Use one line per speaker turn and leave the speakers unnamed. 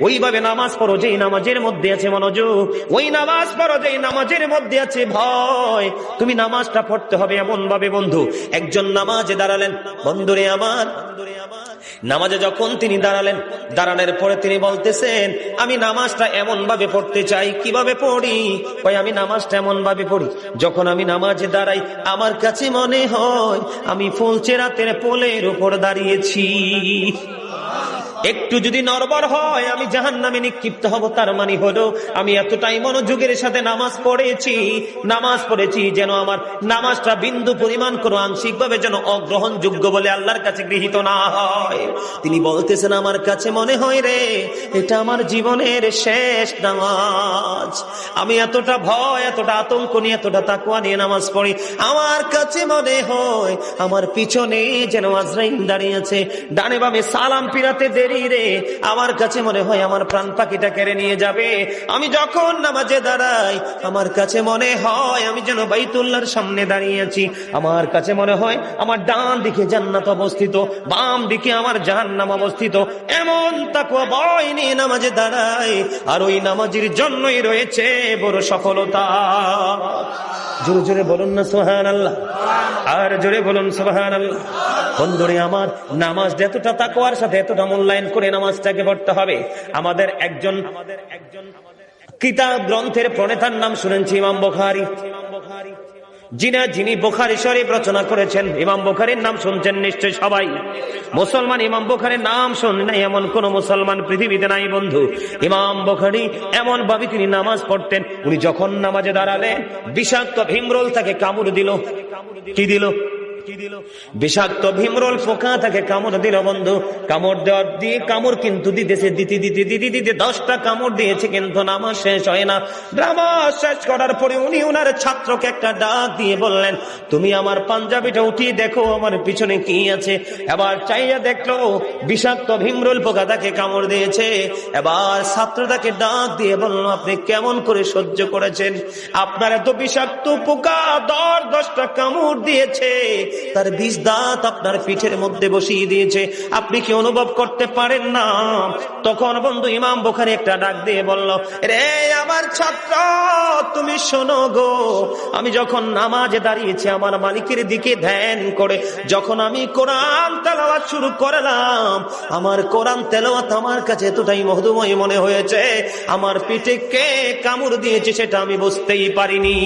ওইভাবে নামাজ পড়ো যেই নামাজের মধ্যে আছে মনোযোগ, ওই নামাজ পড়ো যেই নামাজের মধ্যে আছে ভয়। তুমি নামাজটা পড়তে হবে এমন ভাবে বন্ধু, একজন নামাজে দাঁড়ালেন, বন্ধুরে আমার, নামাজে যখন তিনি দাঁড়ালেন, দাঁড়ানোর পরে তিনি বলতেছেন আমি নামাজটা এমন ভাবে পড়তে চাই। কিভাবে পড়ি? আমি নামাজটা এমন ভাবে পড়ি, যখন আমি নামাজে দাঁড়াই আমার কাছে মনে হয় আমি ফুলচেরাতের পোলের উপর দাঁড়িয়েছি। একটু যদি নড়বড় হয় আমি জাহান্নামে নিক্ষিপ্ত হব। তার মানে হলো আমি এতটাই মনোযোগের সাথে নামাজ পড়েছি যেন আমার নামাজটা বিন্দু পরিমাণ কোনো আংশিক ভাবে যেন অগ্রহণযোগ্য বলে আল্লাহর কাছে গৃহীত না হয়। তিনি বলতেছেন আমার কাছে মনে হয় রে এটা আমার জীবনের শেষ নামাজ। আমি এতটা ভয়, এতটা আতঙ্ক নিয়ে, এতটা তাকওয়া নিয়ে নামাজ পড়ি। আমার কাছে মনে হয় আমার পিছনে যেন আজরাইল দাঁড়িয়ে আছে, ডানে বামে সালাম ফিরাতে দেরি রে, আমার কাছে মনে হয় আমার প্রাণ পাখিটা কেড়ে নিয়ে যাবে। আমি যখন নামাজে দাঁড়াই আমার কাছে মনে হয় আমি যেন বাইতুল্লাহর সামনে দাঁড়িয়ে আছি। আমার কাছে মনে হয় আমার ডান দিকে জান্নাত অবস্থিত, বাম দিকে আমার জাহান্নাম অবস্থিত। এমন তাকওয়া ভয় নিয়ে নামাজে দাঁড়াই, আর ওই নামাজের জন্যই রয়েছে বড় সফলতা। জোরে জোরে বলুন না সুবহানাল্লাহ, আর জোরে বলুন সুবহানাল্লাহ। বন্ধুরে আমার, নামাজ এতটা তাকওয়ার সাথে এতটা মূল্যায়ন করে নামাজটাকে পড়তে হবে। আমাদের একজন কিতাব গ্রন্থের প্রণেতার নাম শুনেছি ইমাম বুখারী। যিনি বুখারী শরীফ রচনা করেছেন, ইমাম বুখারীর নাম শুনছেন নিশ্চয় সবাই। মুসলমান ইমাম বুখারীর নাম শুনে নাই এমন কোন মুসলমান পৃথিবীতে নাই বন্ধু। ইমাম বুখারী এমন ভাবে তিনি নামাজ পড়তেন, উনি যখন নামাজে দাঁড়ালেন বিষাক্ত ভীমরুল তাকে কামড় দিল। কি দিল? বিষাক্ত ভীমরুল পোকা তাকে কামড় দিল বন্ধু। কামড় দেওয়ার দিয়ে কামড় কিন্তু দিতেছে, দিতে 10টা কামড় দিয়েছে, কিন্তু নামাজ শেষ হয় না। নামাজ শেষ করার পরে উনি ওনার ছাত্রকে একটা ডাক দিয়ে বললেন তুমি আমার পাঞ্জাবিটা উঠিয়ে দেখো আমার পিছনে কি আছে। এবার চাইয়া দেখলো বিষাক্ত ভীমরুল পোকা তাকে কামড় দিয়েছে। এবার ছাত্রটাকে ডাক দিয়ে বলল আপনি কেমন করে সহ্য করেছেন? আপনার এত বিষাক্ত পোকা 10টা কামড় দিয়েছে, তার 20 দাঁত আপনার পিঠের মধ্যে বসিয়ে দিয়েছে, আপনি কি অনুভব করতে পারেন না? তখন বন্ধু ইমাম বুখারী একটা ডাক দিয়ে বলল রে আমার ছাত্র তুমি শোনো গো, আমি যখন নামাজে দাঁড়িয়েছি আমার মালিকের দিকে ধ্যান করে যখন আমি কোরআন তেলাওয়াত শুরু করলাম, আমার কোরআন তেলাওয়াত আমার কাছে এতটাই মধুময় মনে হয়েছে, আমার পিঠে কে কামড় দিয়েছে সেটা আমি বুঝতেই পারিনি।